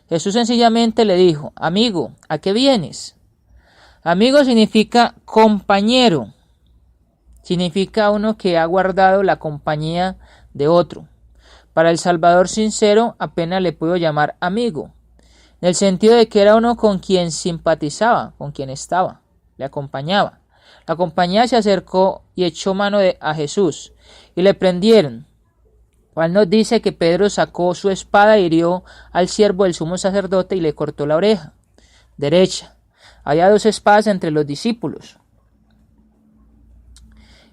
Jesús sencillamente le dijo: amigo, ¿a qué vienes? Amigo significa compañero, significa uno que ha guardado la compañía de otro. Para el Salvador sincero apenas le puedo llamar amigo, en el sentido de que era uno con quien simpatizaba, con quien estaba, le acompañaba. La compañía se acercó y echó mano a Jesús, y le prendieron. Juan nos dice que Pedro sacó su espada e hirió al siervo del sumo sacerdote y le cortó la oreja derecha. Había 2 espadas entre los discípulos.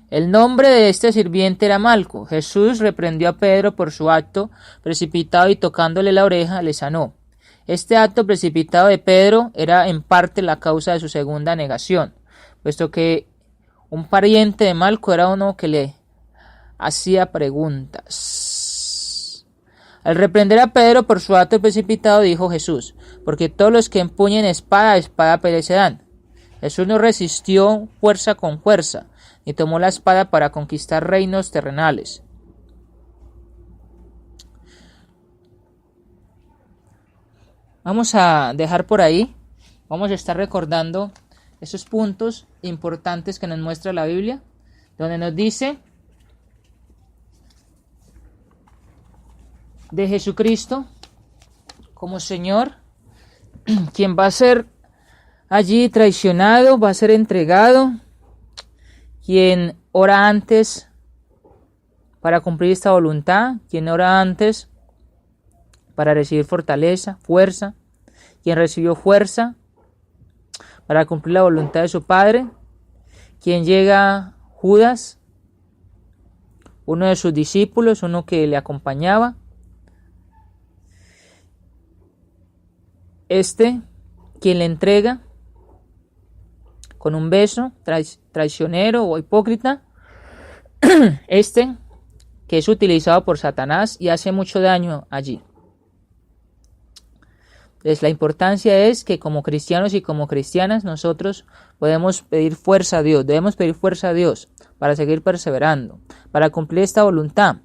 El nombre de este sirviente era Malco. Jesús reprendió a Pedro por su acto precipitado y tocándole la oreja le sanó. Este acto precipitado de Pedro era en parte la causa de su segunda negación, puesto que un pariente de Malco era uno que le hacía preguntas. Al reprender a Pedro por su acto precipitado, dijo Jesús: porque todos los que empuñen espada, a espada perecerán. Jesús no resistió fuerza con fuerza, ni tomó la espada para conquistar reinos terrenales. Vamos a dejar por ahí. Vamos a estar recordando esos puntos importantes que nos muestra la Biblia, donde nos dice de Jesucristo como Señor, quien va a ser allí traicionado, va a ser entregado, quien ora antes para cumplir esta voluntad, quien ora antes para recibir fortaleza, fuerza, quien recibió fuerza para cumplir la voluntad de su Padre, quien llega Judas, uno de sus discípulos, uno que le acompañaba, quien le entrega con un beso, traicionero o hipócrita, que es utilizado por Satanás y hace mucho daño allí. Entonces, la importancia es que como cristianos y como cristianas nosotros podemos pedir fuerza a Dios, debemos pedir fuerza a Dios para seguir perseverando, para cumplir esta voluntad.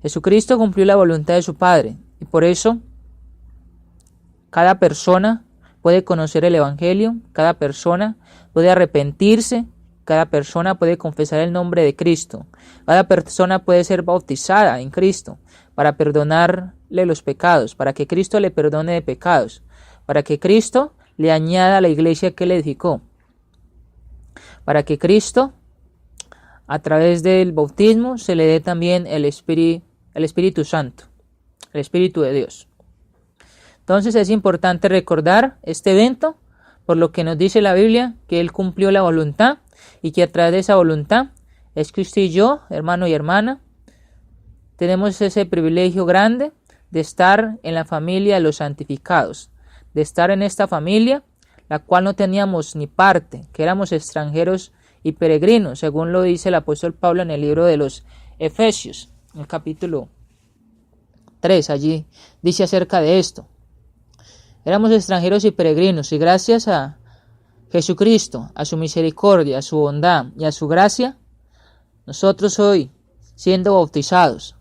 Jesucristo cumplió la voluntad de su Padre y por eso cada persona puede conocer el Evangelio, cada persona puede arrepentirse, cada persona puede confesar el nombre de Cristo, cada persona puede ser bautizada en Cristo para perdonarle los pecados, para que Cristo le perdone de pecados, para que Cristo le añada a la iglesia que le edificó, para que Cristo a través del bautismo se le dé también el Espíritu Santo, el Espíritu de Dios. Entonces es importante recordar este evento por lo que nos dice la Biblia, que Él cumplió la voluntad y que a través de esa voluntad es que usted y yo, hermano y hermana, tenemos ese privilegio grande de estar en la familia de los santificados, de estar en esta familia, la cual no teníamos ni parte, que éramos extranjeros y peregrinos, según lo dice el apóstol Pablo en el libro de los Efesios, en el capítulo 3, allí dice acerca de esto. Éramos extranjeros y peregrinos, y gracias a Jesucristo, a su misericordia, a su bondad y a su gracia, nosotros hoy, siendo bautizados,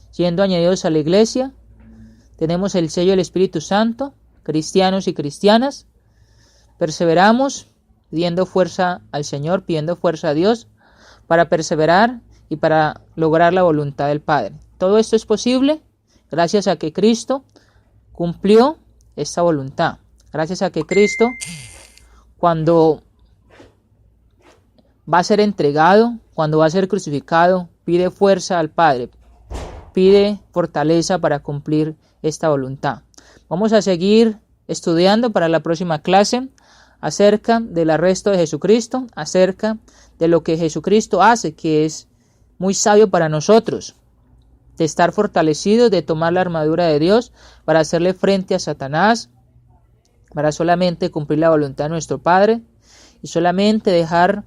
siendo añadidos a la iglesia, tenemos el sello del Espíritu Santo, cristianos y cristianas, perseveramos pidiendo fuerza al Señor, pidiendo fuerza a Dios para perseverar y para lograr la voluntad del Padre. Todo esto es posible gracias a que Cristo cumplió esta voluntad. Gracias a que Cristo, cuando va a ser entregado, cuando va a ser crucificado, pide fuerza al Padre, pide fortaleza para cumplir esta voluntad. Vamos a seguir estudiando para la próxima clase acerca del arresto de Jesucristo, acerca de lo que Jesucristo hace, que es muy sabio para nosotros, de estar fortalecidos, de tomar la armadura de Dios para hacerle frente a Satanás, para solamente cumplir la voluntad de nuestro Padre y solamente dejar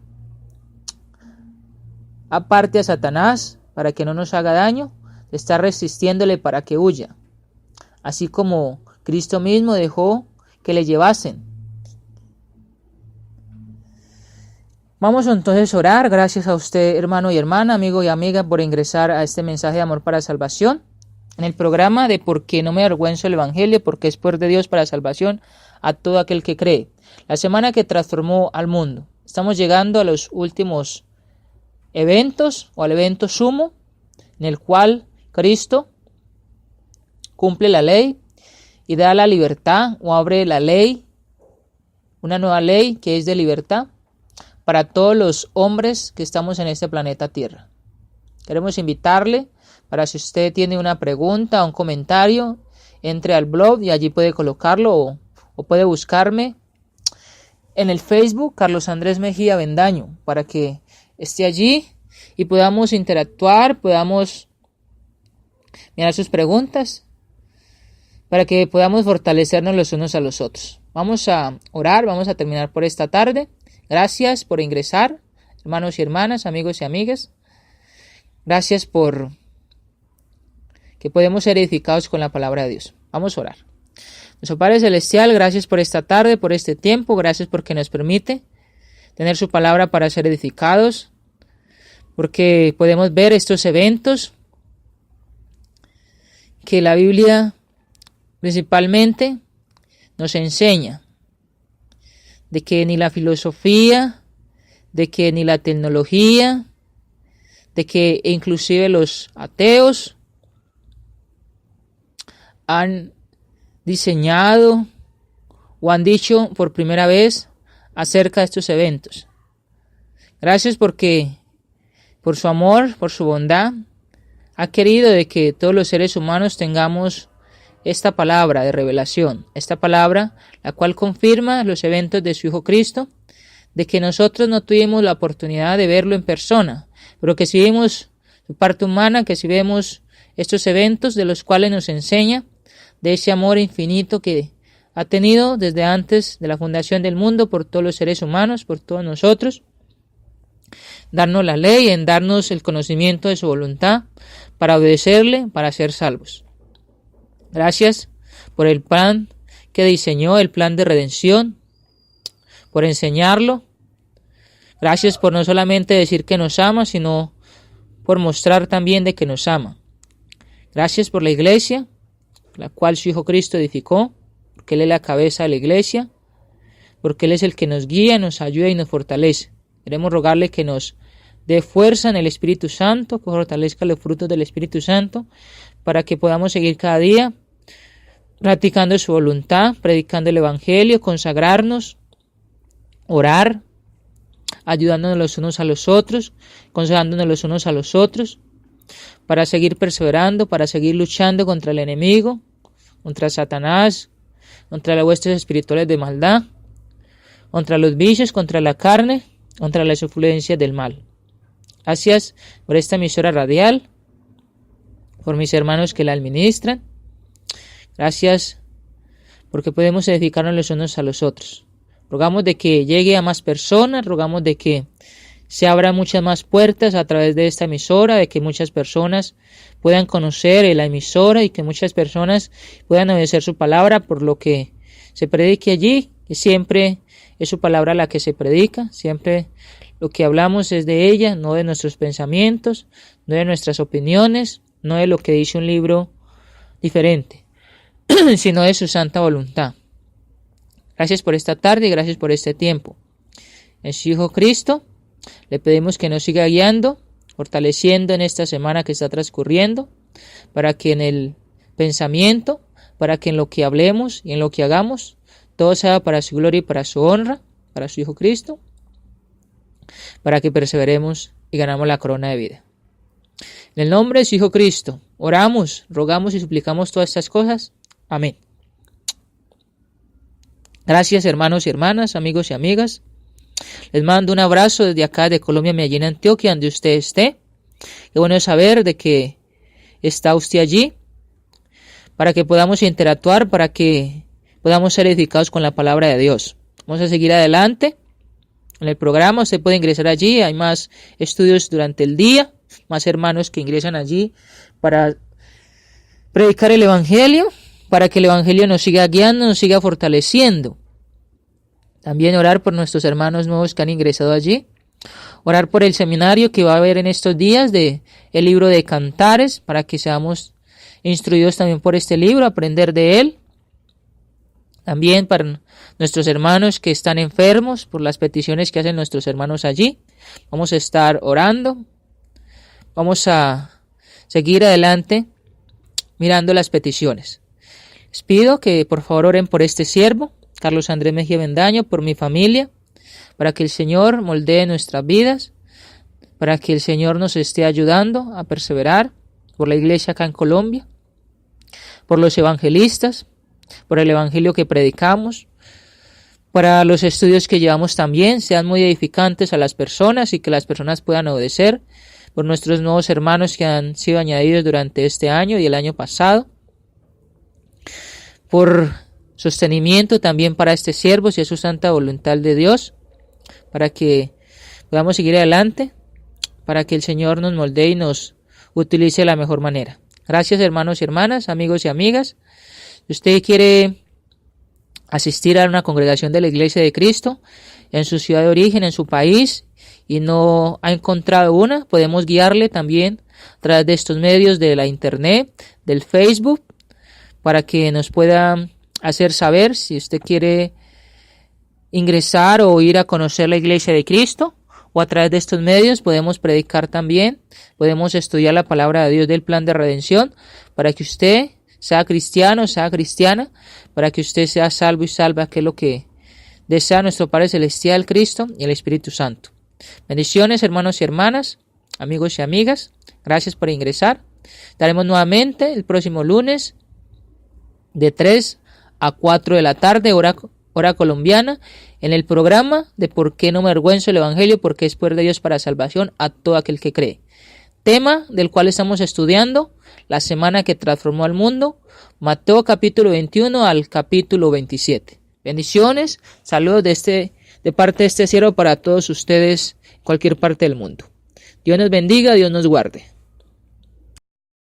aparte a Satanás para que no nos haga daño, de estar resistiéndole para que huya, así como Cristo mismo dejó que le llevasen. Vamos entonces a orar. Gracias a usted, hermano y hermana, amigo y amiga, por ingresar a este mensaje de amor para salvación en el programa de ¿Por qué no me avergüenzo del Evangelio? Porque es poder de Dios para salvación a todo aquel que cree. La semana que transformó al mundo. Estamos llegando a los últimos eventos o al evento sumo en el cual Cristo cumple la ley y da la libertad o abre la ley, una nueva ley que es de libertad para todos los hombres que estamos en este planeta Tierra. Queremos invitarle para si usted tiene una pregunta o un comentario, entre al blog y allí puede colocarlo o puede buscarme en el Facebook Carlos Andrés Mejía Bendaño para que esté allí y podamos interactuar, podamos mirar sus preguntas para que podamos fortalecernos los unos a los otros. Vamos a orar, vamos a terminar por esta tarde. Gracias por ingresar, hermanos y hermanas, amigos y amigas. Gracias por que podemos ser edificados con la palabra de Dios. Vamos a orar. Nuestro Padre Celestial, gracias por esta tarde, por este tiempo. Gracias porque nos permite tener su palabra para ser edificados. Porque podemos ver estos eventos que la Biblia principalmente nos enseña. De que ni la filosofía, de que ni la tecnología, de que inclusive los ateos han diseñado o han dicho por primera vez acerca de estos eventos. Gracias porque por su amor, por su bondad, ha querido de que todos los seres humanos tengamos esta palabra de revelación, esta palabra la cual confirma los eventos de su Hijo Cristo, de que nosotros no tuvimos la oportunidad de verlo en persona, pero que si vemos su parte humana, que si vemos estos eventos de los cuales nos enseña, de ese amor infinito que ha tenido desde antes de la fundación del mundo por todos los seres humanos, por todos nosotros, darnos la ley, en darnos el conocimiento de su voluntad, para obedecerle, para ser salvos. Gracias por el plan que diseñó, el plan de redención, por enseñarlo. Gracias por no solamente decir que nos ama, sino por mostrar también de que nos ama. Gracias por la iglesia, la cual su Hijo Cristo edificó, porque Él es la cabeza de la iglesia, porque Él es el que nos guía, nos ayuda y nos fortalece. Queremos rogarle que nos dé fuerza en el Espíritu Santo, que fortalezca los frutos del Espíritu Santo, para que podamos seguir cada día practicando su voluntad, predicando el Evangelio, consagrarnos, orar, ayudándonos los unos a los otros, consolándonos los unos a los otros, para seguir perseverando, para seguir luchando contra el enemigo, contra Satanás, contra las huestes espirituales de maldad, contra los vicios, contra la carne, contra las influencias del mal. Gracias por esta emisora radial, por mis hermanos que la administran. Gracias porque podemos edificarnos los unos a los otros. Rogamos de que llegue a más personas, rogamos de que se abran muchas más puertas a través de esta emisora, de que muchas personas puedan conocer la emisora y que muchas personas puedan obedecer su palabra por lo que se predique allí, que siempre es su palabra la que se predica, siempre lo que hablamos es de ella, no de nuestros pensamientos, no de nuestras opiniones, no de lo que dice un libro diferente, sino de su santa voluntad. Gracias por esta tarde y gracias por este tiempo. En su Hijo Cristo le pedimos que nos siga guiando, fortaleciendo en esta semana que está transcurriendo, para que en el pensamiento, para que en lo que hablemos y en lo que hagamos, todo sea para su gloria y para su honra, para su Hijo Cristo, para que perseveremos y ganamos la corona de vida. En el nombre de su Hijo Cristo, oramos, rogamos y suplicamos todas estas cosas. Amén. Gracias, hermanos y hermanas, amigos y amigas. Les mando un abrazo desde acá de Colombia, Medellín, Antioquia, donde usted esté. Qué bueno saber de que está usted allí, para que podamos interactuar, para que podamos ser edificados con la palabra de Dios. Vamos a seguir adelante en el programa. Usted puede ingresar allí, hay más estudios durante el día, más hermanos que ingresan allí para predicar el Evangelio, para que el Evangelio nos siga guiando, nos siga fortaleciendo. También orar por nuestros hermanos nuevos que han ingresado allí. Orar por el seminario que va a haber en estos días de el libro de Cantares, para que seamos instruidos también por este libro, aprender de él. También para nuestros hermanos que están enfermos, por las peticiones que hacen nuestros hermanos allí. Vamos a estar orando. Vamos a seguir adelante mirando las peticiones. Les pido que por favor oren por este siervo, Carlos Andrés Mejía Bendaño, por mi familia, para que el Señor moldee nuestras vidas, para que el Señor nos esté ayudando a perseverar, por la iglesia acá en Colombia, por los evangelistas, por el evangelio que predicamos, para los estudios que llevamos también, sean muy edificantes a las personas y que las personas puedan obedecer, por nuestros nuevos hermanos que han sido añadidos durante este año y el año pasado, por sostenimiento también para este siervo, si es su santa voluntad de Dios, para que podamos seguir adelante, para que el Señor nos moldee y nos utilice de la mejor manera. Gracias, hermanos y hermanas, amigos y amigas. Si usted quiere asistir a una congregación de la Iglesia de Cristo en su ciudad de origen, en su país, y no ha encontrado una, podemos guiarle también a través de estos medios de la internet, del Facebook, para que nos pueda hacer saber si usted quiere ingresar o ir a conocer la Iglesia de Cristo, o a través de estos medios podemos predicar también, podemos estudiar la palabra de Dios del plan de redención, para que usted sea cristiano, sea cristiana, para que usted sea salvo y salva, que es lo que desea nuestro Padre Celestial, Cristo y el Espíritu Santo. Bendiciones, hermanos y hermanas, amigos y amigas, gracias por ingresar. Estaremos nuevamente el próximo lunes de 3 a 4 de la tarde, hora colombiana, en el programa de ¿Por qué no me avergüenzo el Evangelio? Porque es poder de Dios para salvación a todo aquel que cree. Tema del cual estamos estudiando, la semana que transformó al mundo, Mateo capítulo 21 al capítulo 27. Bendiciones, saludos de parte de este siervo para todos ustedes en cualquier parte del mundo. Dios nos bendiga, Dios nos guarde.